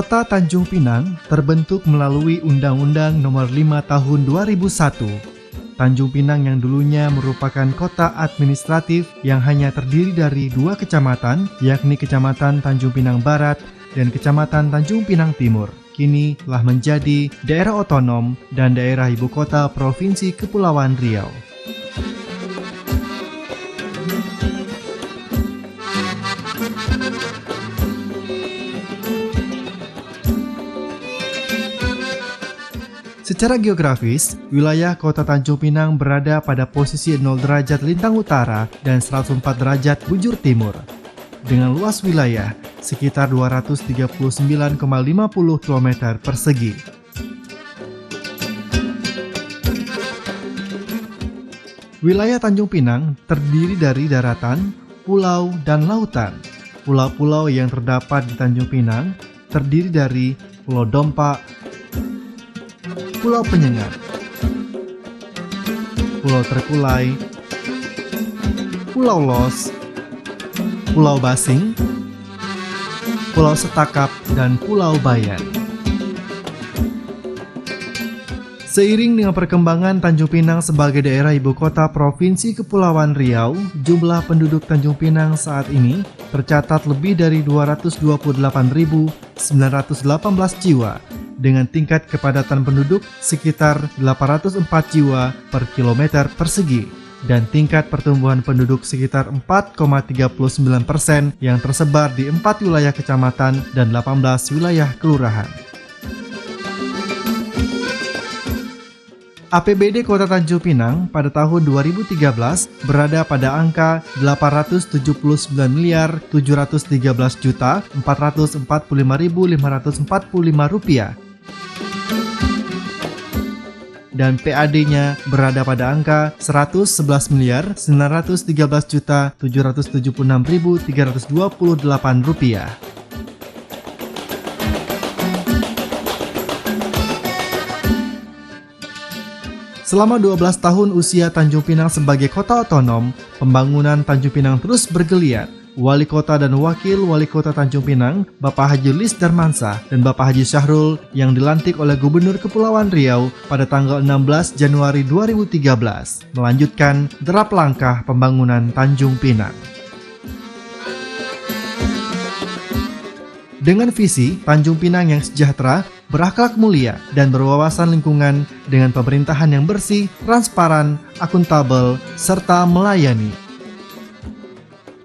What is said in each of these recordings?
Kota Tanjung Pinang terbentuk melalui Undang-Undang Nomor 5 Tahun 2001. Tanjung Pinang yang dulunya merupakan kota administratif yang hanya terdiri dari 2 kecamatan, yakni Kecamatan Tanjung Pinang Barat dan Kecamatan Tanjung Pinang Timur, kini telah menjadi daerah otonom dan daerah ibu kota Provinsi Kepulauan Riau. Secara geografis, wilayah Kota Tanjung Pinang berada pada posisi 0 derajat lintang utara dan 104 derajat bujur timur. Dengan luas wilayah sekitar 239,50 km persegi. Wilayah Tanjung Pinang terdiri dari daratan, pulau, dan lautan. Pulau-pulau yang terdapat di Tanjung Pinang terdiri dari Pulau Dompak, Pulau Penyengat, Pulau Terkulai, Pulau Los, Pulau Basing, Pulau Setakap, dan Pulau Bayan. Seiring dengan perkembangan Tanjung Pinang sebagai daerah ibu kota Provinsi Kepulauan Riau, jumlah penduduk Tanjung Pinang saat ini tercatat lebih dari 228.918 jiwa, dengan tingkat kepadatan penduduk sekitar 804 jiwa per kilometer persegi, dan tingkat pertumbuhan penduduk sekitar 4,39% yang tersebar di 4 wilayah kecamatan dan 18 wilayah kelurahan. APBD Kota Tanjung Pinang pada tahun 2013 berada pada angka Rp817.445.545 dan PAD-nya berada pada angka Rp11.913.776.328. Selama 12 tahun usia Tanjung Pinang sebagai kota otonom, pembangunan Tanjung Pinang terus bergeliat. Wali Kota dan Wakil Wali Kota Tanjung Pinang, Bapak Haji Lis Darmansyah dan Bapak Haji Syahrul yang dilantik oleh Gubernur Kepulauan Riau pada tanggal 16 Januari 2013, melanjutkan derap langkah pembangunan Tanjung Pinang. Dengan visi Tanjung Pinang yang sejahtera, berakhlak mulia, dan berwawasan lingkungan dengan pemerintahan yang bersih, transparan, akuntabel, serta melayani.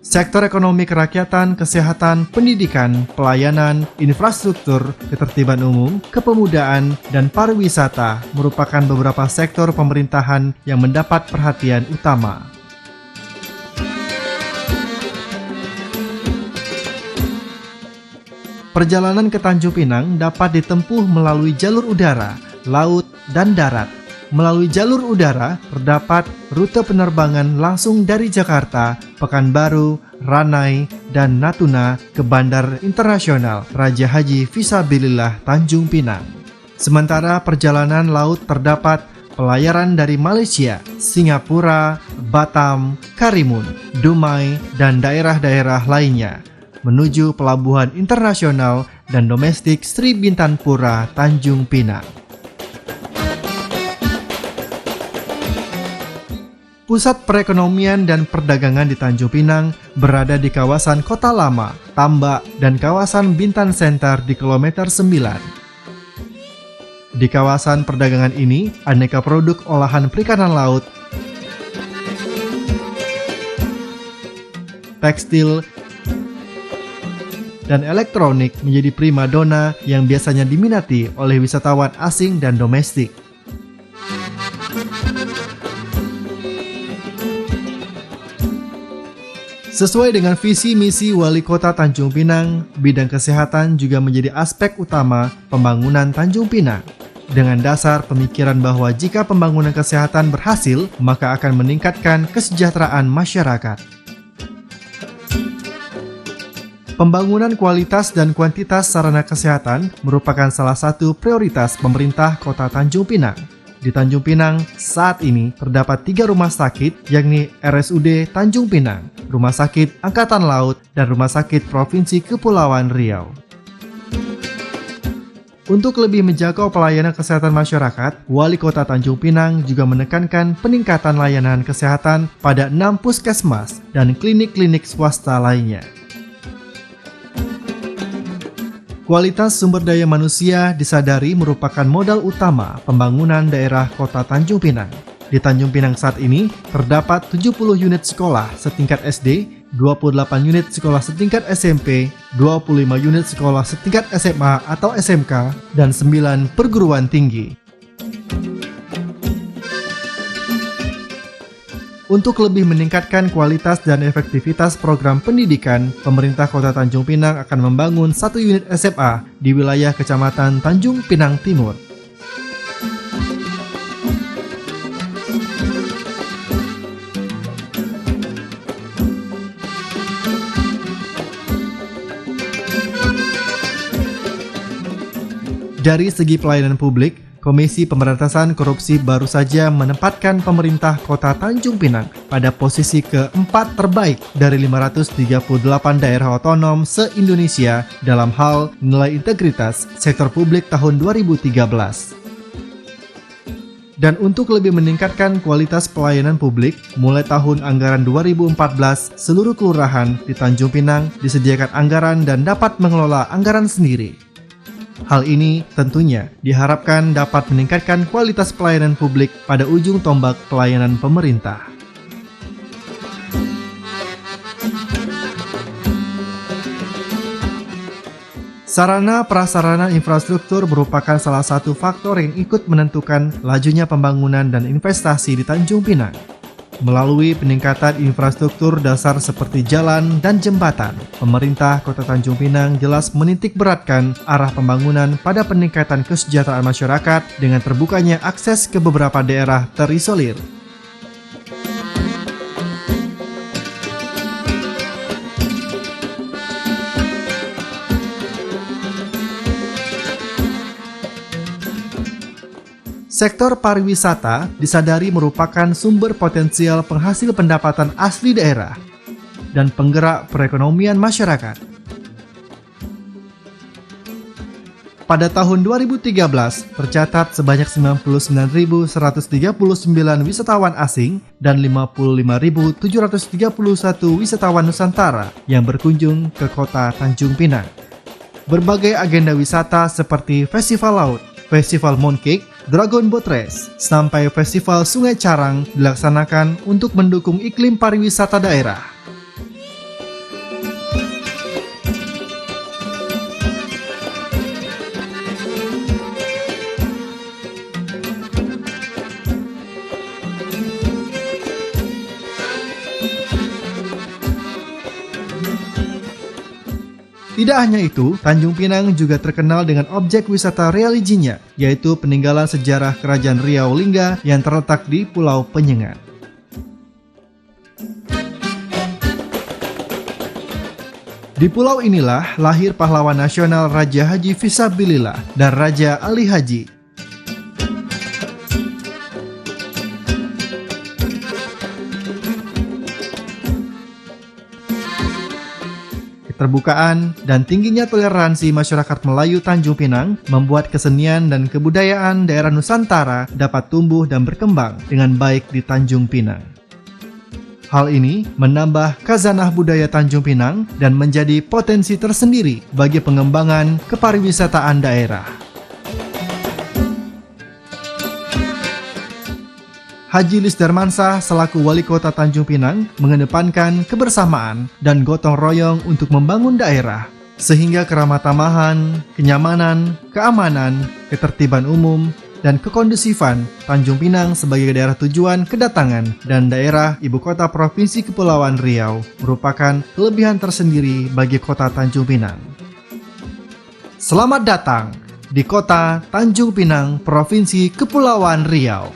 Sektor ekonomi kerakyatan, kesehatan, pendidikan, pelayanan, infrastruktur, ketertiban umum, kepemudaan, dan pariwisata merupakan beberapa sektor pemerintahan yang mendapat perhatian utama. Perjalanan ke Tanjung Pinang dapat ditempuh melalui jalur udara, laut, dan darat. Melalui jalur udara, terdapat rute penerbangan langsung dari Jakarta, Pekanbaru, Ranai, dan Natuna ke Bandar Internasional Raja Haji Fisabilillah Tanjung Pinang. Sementara perjalanan laut terdapat pelayaran dari Malaysia, Singapura, Batam, Karimun, Dumai, dan daerah-daerah lainnya menuju Pelabuhan Internasional dan Domestik Sri Bintanpura Tanjung Pinang. Pusat perekonomian dan perdagangan di Tanjung Pinang berada di kawasan Kota Lama, Tambak, dan kawasan Bintan Center di kilometer 9. Di kawasan perdagangan ini, aneka produk olahan perikanan laut, tekstil, dan elektronik menjadi primadona yang biasanya diminati oleh wisatawan asing dan domestik. Sesuai dengan visi misi Wali Kota Tanjung Pinang, bidang kesehatan juga menjadi aspek utama pembangunan Tanjung Pinang. Dengan dasar pemikiran bahwa jika pembangunan kesehatan berhasil, maka akan meningkatkan kesejahteraan masyarakat. Pembangunan kualitas dan kuantitas sarana kesehatan merupakan salah satu prioritas pemerintah Kota Tanjung Pinang. Di Tanjung Pinang, saat ini terdapat 3 rumah sakit, yakni RSUD Tanjung Pinang, Rumah Sakit Angkatan Laut, dan Rumah Sakit Provinsi Kepulauan Riau. Untuk lebih menjangkau pelayanan kesehatan masyarakat, Wali Kota Tanjung Pinang juga menekankan peningkatan layanan kesehatan pada 6 puskesmas dan klinik-klinik swasta lainnya. Kualitas sumber daya manusia disadari merupakan modal utama pembangunan daerah Kota Tanjung Pinang. Di Tanjung Pinang saat ini terdapat 70 unit sekolah setingkat SD, 28 unit sekolah setingkat SMP, 25 unit sekolah setingkat SMA atau SMK, dan 9 perguruan tinggi. Untuk lebih meningkatkan kualitas dan efektivitas program pendidikan, pemerintah Kota Tanjung Pinang akan membangun 1 unit SMA di wilayah Kecamatan Tanjung Pinang Timur. Dari segi pelayanan publik, Komisi Pemberantasan Korupsi baru saja menempatkan pemerintah Kota Tanjung Pinang pada posisi keempat terbaik dari 538 daerah otonom se-Indonesia dalam hal nilai integritas sektor publik tahun 2013. Dan untuk lebih meningkatkan kualitas pelayanan publik, mulai tahun anggaran 2014, seluruh kelurahan di Tanjung Pinang disediakan anggaran dan dapat mengelola anggaran sendiri. Hal ini tentunya diharapkan dapat meningkatkan kualitas pelayanan publik pada ujung tombak pelayanan pemerintah. Sarana prasarana infrastruktur merupakan salah satu faktor yang ikut menentukan lajunya pembangunan dan investasi di Tanjung Pinang. Melalui peningkatan infrastruktur dasar seperti jalan dan jembatan, pemerintah Kota Tanjung Pinang jelas menitik beratkan arah pembangunan pada peningkatan kesejahteraan masyarakat dengan terbukanya akses ke beberapa daerah terisolir. Sektor pariwisata disadari merupakan sumber potensial penghasil pendapatan asli daerah dan penggerak perekonomian masyarakat. Pada tahun 2013, tercatat sebanyak 99.139 wisatawan asing dan 55.731 wisatawan Nusantara yang berkunjung ke Kota Tanjung Pinang. Berbagai agenda wisata seperti Festival Laut, Festival Mooncake, Dragon Boat Race, sampai Festival Sungai Carang dilaksanakan untuk mendukung iklim pariwisata daerah. Tidak hanya itu, Tanjung Pinang juga terkenal dengan objek wisata religinya, yaitu peninggalan sejarah Kerajaan Riau Lingga yang terletak di Pulau Penyengat. Di pulau inilah lahir pahlawan nasional Raja Haji Fisabilillah dan Raja Ali Haji. Keterbukaan dan tingginya toleransi masyarakat Melayu Tanjung Pinang membuat kesenian dan kebudayaan daerah Nusantara dapat tumbuh dan berkembang dengan baik di Tanjung Pinang. Hal ini menambah khazanah budaya Tanjung Pinang dan menjadi potensi tersendiri bagi pengembangan kepariwisataan daerah. Haji Lis Darmansah selaku Wali Kota Tanjung Pinang mengedepankan kebersamaan dan gotong royong untuk membangun daerah, sehingga keramah tamahan, kenyamanan, keamanan, ketertiban umum, dan kekondusifan Tanjung Pinang sebagai daerah tujuan kedatangan dan daerah ibu kota Provinsi Kepulauan Riau merupakan kelebihan tersendiri bagi Kota Tanjung Pinang. Selamat datang di Kota Tanjung Pinang, Provinsi Kepulauan Riau.